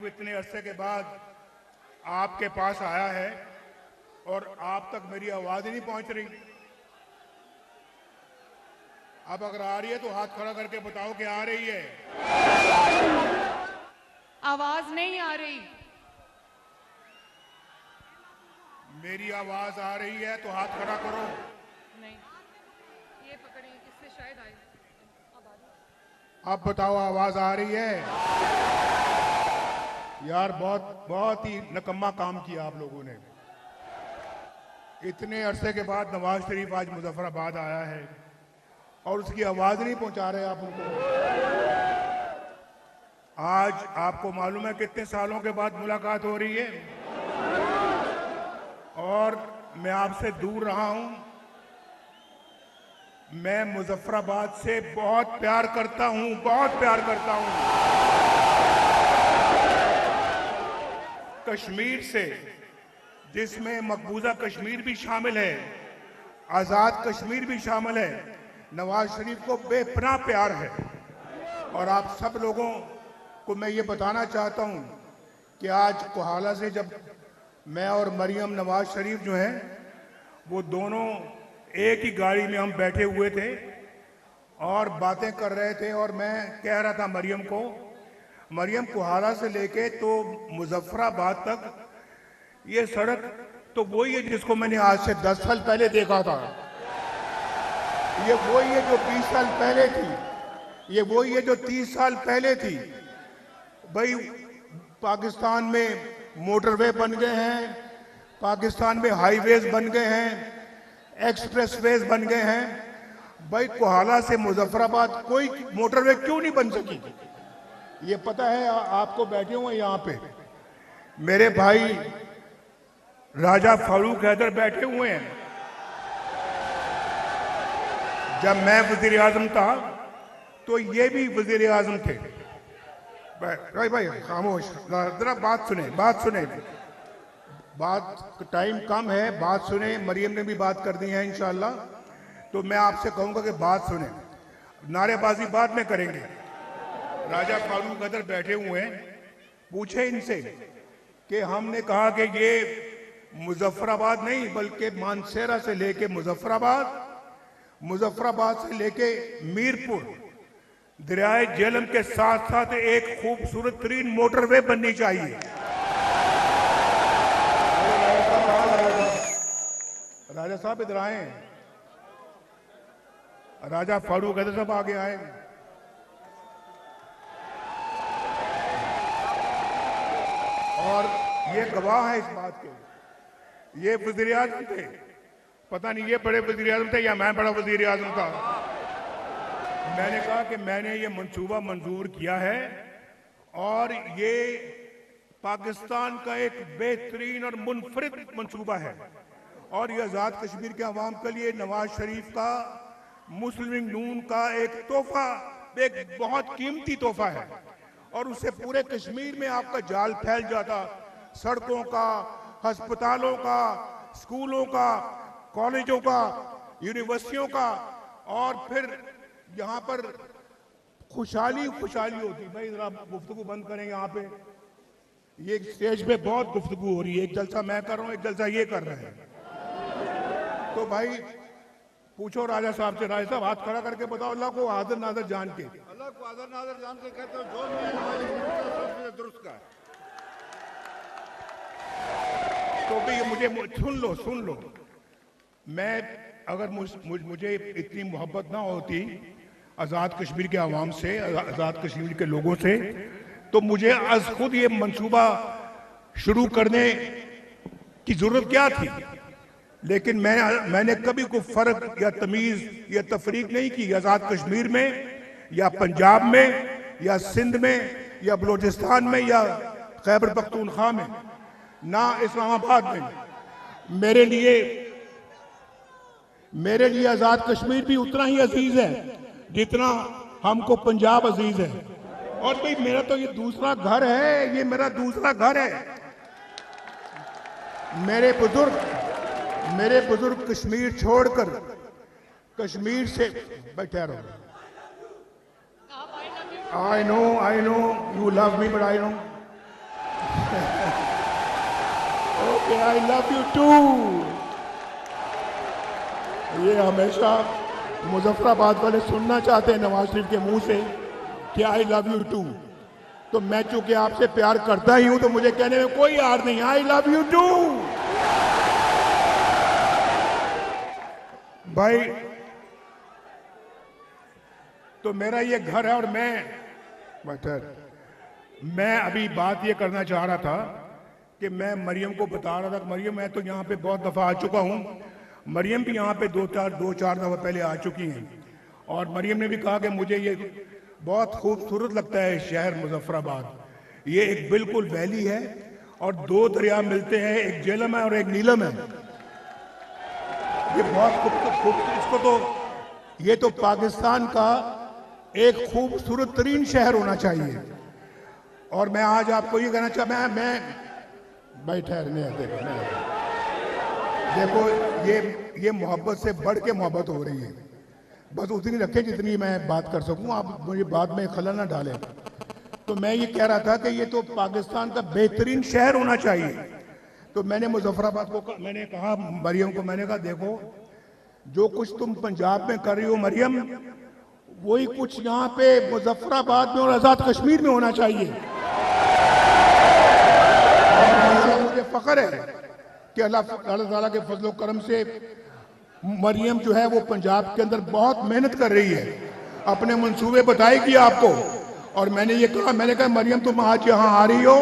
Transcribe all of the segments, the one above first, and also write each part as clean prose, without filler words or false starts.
इतने अरसे के बाद आपके पास आया है और आप तक मेरी आवाज ही नहीं पहुंच रही। अब अगर आ रही है तो हाथ खड़ा करके बताओ कि आ रही है। आवाज नहीं आ रही। मेरी आवाज आ रही है तो हाथ खड़ा करो। नहीं, ये पकड़े, इससे शायद आए। अब बताओ आवाज आ रही है? यार बहुत ही नकम्मा काम किया आप लोगों ने। इतने अरसे के बाद नवाज शरीफ आज मुजफ्फराबाद आया है और उसकी आवाज नहीं पहुंचा रहे आप उनको। आज आपको मालूम है कितने सालों के बाद मुलाकात हो रही है और मैं आपसे दूर रहा हूं। मैं मुजफ्फराबाद से बहुत प्यार करता हूं, बहुत प्यार करता हूं। कश्मीर से, जिसमें मकबूजा कश्मीर भी शामिल है, आजाद कश्मीर भी शामिल है, नवाज शरीफ को बेपनाह प्यार है। और आप सब लोगों को मैं ये बताना चाहता हूं कि आज कोहाला से जब मैं और मरियम नवाज शरीफ जो हैं वो दोनों एक ही गाड़ी में हम बैठे हुए थे और बातें कर रहे थे और मैं कह रहा था मरियम को, मरियम कोहाला से लेके तो मुजफ्फराबाद तक ये सड़क तो वही है जिसको मैंने आज से 10 साल पहले देखा था। ये वही है जो 20 साल पहले थी, ये वही है जो 30 साल पहले थी। भाई पाकिस्तान में मोटरवे बन गए हैं, पाकिस्तान में हाईवेज बन गए हैं, एक्सप्रेसवेज बन गए हैं। भाई कोहाला से मुजफ्फराबाद कोई मोटरवे क्यों नहीं बन सकी? ये पता है आपको? बैठे हुए यहाँ पे मेरे भाई राजा फारूक हैदर बैठे हुए हैं। जब मैं वजीर आजम था तो ये भी वजीर आजम थे। भाई खामोश, जरा बात सुने, बात सुने। बात टाइम कम है, बात सुने। मरियम ने भी बात कर दी है इंशाल्लाह, तो मैं आपसे कहूंगा कि बात सुने, नारेबाजी बाद में करेंगे। राजा फारूक हैदर बैठे हुए हैं, पूछे इनसे कि हमने कहा कि ये मुजफ्फराबाद नहीं बल्कि मानसेरा से लेके मुजफ्फराबाद, मुजफ्फराबाद से लेके मीरपुर, दरियाए झेलम के साथ साथ एक खूबसूरत तरीन मोटरवे बननी चाहिए। राजा साहब इधर आए, राजा फारूक हैदर साहब आगे आए। और ये गवाह है इस बात के, ये वजीर आजम थे। पता नहीं ये बड़े वजीर आजम थे या मैं बड़ा वजीर आजम था। मैंने कहा कि मैंने ये मंसूबा मंजूर किया है और ये पाकिस्तान का एक बेहतरीन और मुनफरिद मंसूबा है और ये आजाद कश्मीर के अवाम के लिए नवाज शरीफ का, मुस्लिम लीग नून का एक तोहफा, एक बहुत कीमती तोहफा है। और उससे पूरे कश्मीर में आपका जाल फैल जाता, सड़कों का, अस्पतालों का, स्कूलों का, कॉलेजों का, यूनिवर्सिटियों का, और फिर यहाँ पर खुशहाली खुशहाली होती। भाई जरा गुफ्तगू बंद करें यहाँ पे, ये स्टेज पे बहुत गुफ्तगू हो रही है। एक जलसा मैं कर रहा हूँ, एक जलसा ये कर रहे हैं। तो भाई पूछो राजा साहब से, राजा साहब हाथ खड़ा करके बताओ, अल्लाह को हाजिर नाजर जान के, अल्लाह को हाजिर नाजर जान के कहते हो जो मैं दुरुस्त का। तो भी मुझे सुन लो। मैं अगर मुझे इतनी मोहब्बत ना होती आज़ाद कश्मीर के अवाम से, आज़ाद कश्मीर के लोगों से, तो मुझे आज खुद ये मंसूबा शुरू करने की जरूरत क्या थी। लेकिन मैंने कभी कोई फर्क या तमीज या तफरीक नहीं की आज़ाद कश्मीर में या पंजाब में या सिंध में या बलूचिस्तान में या खैबर पख्तूनख्वा में, ना इस्लामाबाद में। मेरे लिए आज़ाद कश्मीर भी उतना ही अजीज है जितना हमको पंजाब अजीज है। और भाई मेरा तो ये दूसरा घर है, ये मेरा दूसरा घर है। मेरे बुजुर्ग कश्मीर छोड़कर, कश्मीर से बैठे रहो। I know you love me, but I know कि आई लव यू टू। ये हमेशा मुजफ्फराबाद वाले सुनना चाहते हैं नवाज शरीफ के मुंह से कि आई लव यू टू। तो मैं चूंकि आपसे प्यार करता ही हूं तो मुझे कहने में कोई यार नहीं, आई लव यू टू। भाई तो मेरा ये घर है और मैं अभी बात ये करना चाह रहा था कि मैं मरियम को बता रहा था, मरियम मैं तो यहाँ पे बहुत दफा आ चुका हूँ, मरियम भी यहाँ पे दो चार दफा पहले आ चुकी हैं और मरियम ने भी कहा कि मुझे ये बहुत खूबसूरत लगता है शहर मुजफ्फराबाद। ये एक बिल्कुल वैली है और दो दरिया मिलते हैं, एक झेलम है और एक नीलम है। ये बहुत खूबसूरत, इसको तो ये तो पाकिस्तान का एक खूबसूरत तरीन शहर होना चाहिए। और मैं आज आपको ये कहना चाहता मैं भाई ठहरने देखो ये मोहब्बत से बढ़ के मोहब्बत हो रही है, बस उतनी रखें जितनी मैं बात कर सकूं, आप मुझे बाद में खलल ना डालें। तो मैं ये कह रहा था कि ये तो पाकिस्तान का बेहतरीन शहर होना चाहिए। तो मैंने मुजफ्फराबाद को मैंने कहा, मरियम को मैंने कहा देखो जो कुछ तुम पंजाब में कर रही हो मरियम, वही कुछ यहाँ पे मुजफ्फराबाद में और आजाद कश्मीर में होना चाहिए। और मुझे फख्र है कि अल्लाह ताला के फजलो करम से मरियम जो है वो पंजाब के अंदर बहुत मेहनत कर रही है, अपने मंसूबे बताएगी आपको। और मैंने ये कहा, मैंने कहा मरियम तुम आज यहाँ आ रही हो,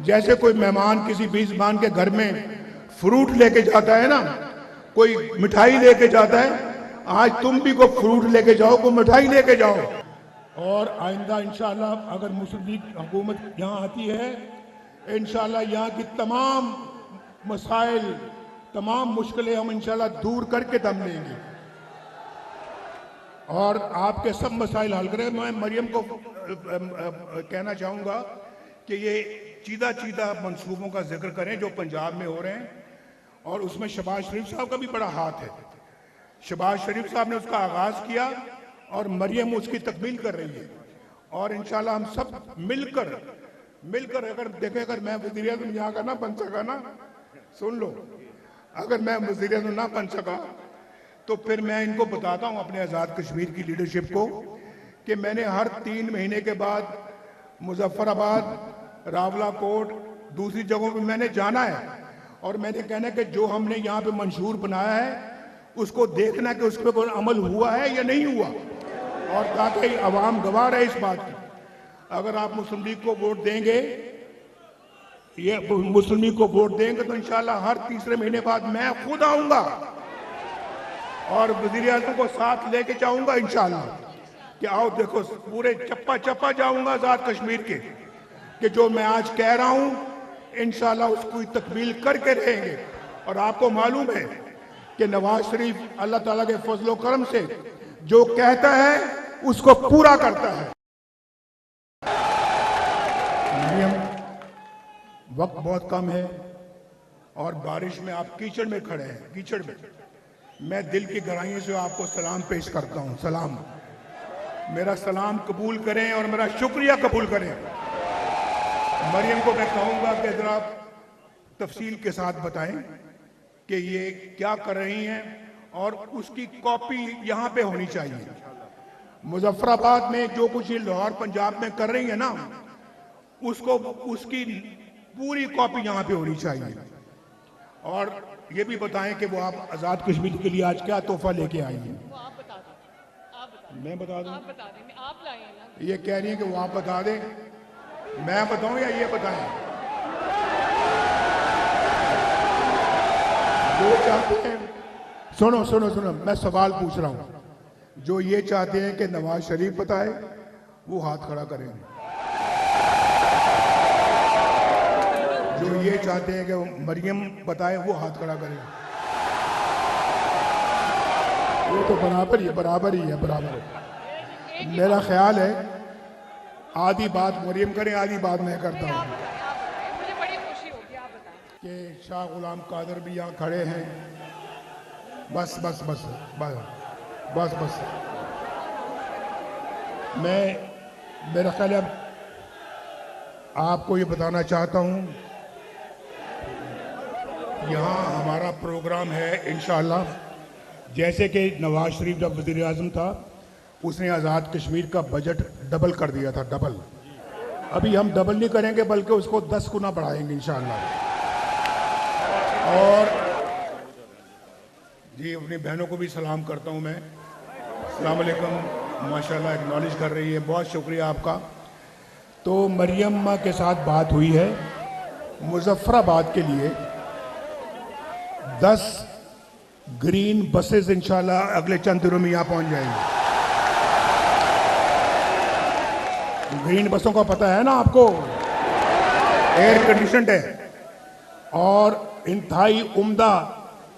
जैसे कोई मेहमान किसी मेजबान के घर में फ्रूट लेके जाता है ना, कोई मिठाई लेके जाता है, आज तुम भी को फ्रूट लेके जाओ, को मिठाई लेके जाओ। और आइंदा इंशाल्लाह अगर मुस्लिम लीग हुकूमत यहाँ आती है, इंशाल्लाह यहाँ की तमाम मसाइल तमाम मुश्किलें हम इंशाल्लाह दूर करके दम लेंगे और आपके सब मसाइल हल करें। मैं मरियम को कहना चाहूँगा कि ये चीदा चीदा मंसूबों का जिक्र करें जो पंजाब में हो रहे हैं, और उसमें शहबाज शरीफ साहब का भी बड़ा हाथ है। शहबाज शरीफ साहब ने उसका आगाज़ किया और मरियम उसकी तकमील कर रही है। और इंशाल्लाह हम सब मिलकर अगर देखें, अगर मैं वज़ीर-ए-आज़म यहाँ का ना बन सका ना, सुन लो, अगर मैं वज़ीर-ए-आज़म ना बन सका तो फिर मैं इनको बताता हूँ अपने आज़ाद कश्मीर की लीडरशिप को कि मैंने हर 3 महीने के बाद मुजफ्फराबाद, रावलाकोट, दूसरी जगहों पे मैंने जाना है और मैंने कहना कि जो हमने यहाँ पे मंशूर बनाया है उसको देखना कि उस पर कोई अमल हुआ है या नहीं हुआ, और ताकि अवाम गवाह रहे इस बात की। अगर आप मुस्लिम लीग को वोट देंगे, ये मुस्लिम लीग को वोट देंगे तो इंशाल्लाह हर तीसरे महीने बाद मैं खुद आऊंगा और वज़ीर-ए-आज़म को साथ लेके जाऊंगा इंशाल्लाह कि आओ देखो, पूरे चप्पा चप्पा जाऊंगा आजाद कश्मीर के, कि जो मैं आज कह रहा हूं इंशाल्लाह उसको तकमील करके रहेंगे। और आपको मालूम है कि नवाज शरीफ अल्लाह ताला के फजलो करम से जो कहता है उसको पूरा करता है। वक्त बहुत कम है और बारिश में आप कीचड़ में खड़े हैं, कीचड़ में। मैं दिल की गहराइयों से आपको सलाम पेश करता हूं, सलाम, मेरा सलाम कबूल करें और मेरा शुक्रिया कबूल करें। मरियम को मैं कहूंगा कि जरा तफसील के साथ बताएं कि ये क्या कर रही हैं और उसकी कॉपी यहां पे होनी चाहिए। मुजफ्फराबाद में जो कुछ ये लाहौर पंजाब में कर रही है ना, उसको उसकी पूरी कॉपी यहां पे होनी चाहिए। और ये भी बताएं कि वो आप आजाद कश्मीर के लिए आज क्या तोहफा लेके आई हैं। वो आप बता दें, मैं बता दूं? आप बता दें, आप लाए हैं ना। ये कह रही है कि वो आप बता दें, मैं बताऊं या ये बताएं? जो चाहते हैं, सुनो सुनो सुनो, मैं सवाल पूछ रहा हूं। जो ये चाहते हैं कि नवाज शरीफ बताए वो हाथ खड़ा करेंगे, जो ये चाहते हैं कि मरियम बताए वो हाथ खड़ा करें। वो तो बराबर ही है, बराबर ही है, बराबर है। मेरा ख्याल है आधी बात मरियम करें, आधी बात मैं करता हूँ। मुझे बड़ी खुशी होगी, आप बताएं। कि शाह गुलाम कादर भी यहाँ खड़े हैं। बस बस बस बस बस बस मेरा ख्याल है आपको ये बताना चाहता हूँ यहाँ हमारा प्रोग्राम है इंशाअल्लाह। जैसे कि नवाज शरीफ जब वज़ीर आज़म था, उसने आज़ाद कश्मीर का बजट डबल कर दिया था, डबल। अभी हम डबल नहीं करेंगे बल्कि उसको 10 गुना बढ़ाएंगे इंशाअल्लाह। और जी अपनी बहनों को भी सलाम करता हूँ मैं। अस्सलाम वालेकुम, माशाल्लाह एक्नॉलेज कर रही है, बहुत शुक्रिया आपका। तो मरियम माँ के साथ बात हुई है, मुजफ्फराबाद के लिए 10 ग्रीन बसेस इंशाल्लाह अगले चंद दिनों में यहाँ पहुँच जाएंगी। ग्रीन बसों का पता है ना आपको, एयर कंडीशनड है और इंतहाई उम्दा,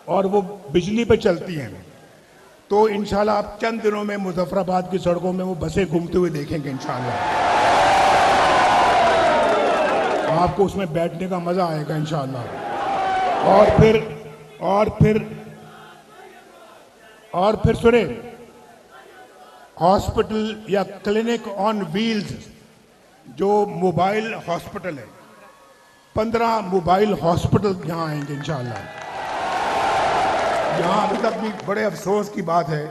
और वो बिजली पे चलती हैं। तो इंशाल्लाह आप चंद दिनों में मुजफ्फराबाद की सड़कों में वो बसें घूमते हुए देखेंगे इंशाल्लाह। आपको उसमें बैठने का मजा आएगा इंशाल्लाह। और फिर सुने, हॉस्पिटल या क्लिनिक ऑन व्हील्स, जो मोबाइल हॉस्पिटल है, 15 मोबाइल हॉस्पिटल यहाँ आएंगे इंशाल्लाह। यहाँ अभी तक भी बड़े अफसोस की बात है,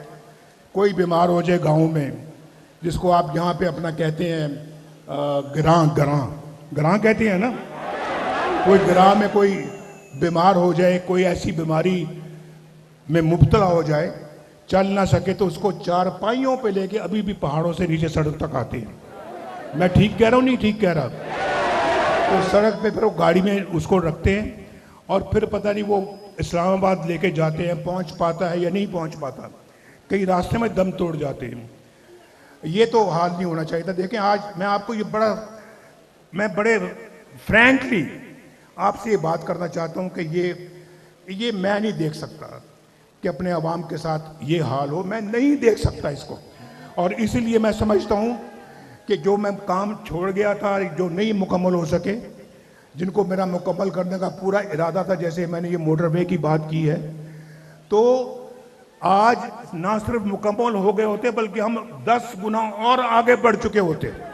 कोई बीमार हो जाए गाँव में, जिसको आप यहाँ पे अपना कहते हैं ग्रां कहते हैं ना, कोई ग्रां में कोई बीमार हो जाए, कोई ऐसी बीमारी में मुब्तला हो जाए, चल ना सके, तो उसको चारपाइयों पे लेके अभी भी पहाड़ों से नीचे सड़क तक आते हैं। मैं ठीक कह रहा हूँ, नहीं ठीक कह रहा? तो सड़क पे फिर वो गाड़ी में उसको रखते हैं और फिर पता नहीं वो इस्लामाबाद लेके जाते हैं, पहुंच पाता है या नहीं पहुंच पाता, कई रास्ते में दम तोड़ जाते हैं। ये तो हाल नहीं होना चाहिए था। देखें, आज मैं आपको मैं बड़े फ्रैंकली आपसे ये बात करना चाहता हूं कि ये मैं नहीं देख सकता कि अपने अवाम के साथ ये हाल हो, मैं नहीं देख सकता इसको। और इसीलिए मैं समझता हूं कि जो मैं काम छोड़ गया था, जो नहीं मुकम्मल हो सके, जिनको मेरा मुकम्मल करने का पूरा इरादा था, जैसे मैंने ये मोटरवे की बात की है, तो आज ना सिर्फ मुकम्मल हो गए होते बल्कि हम 10 गुना और आगे बढ़ चुके होते।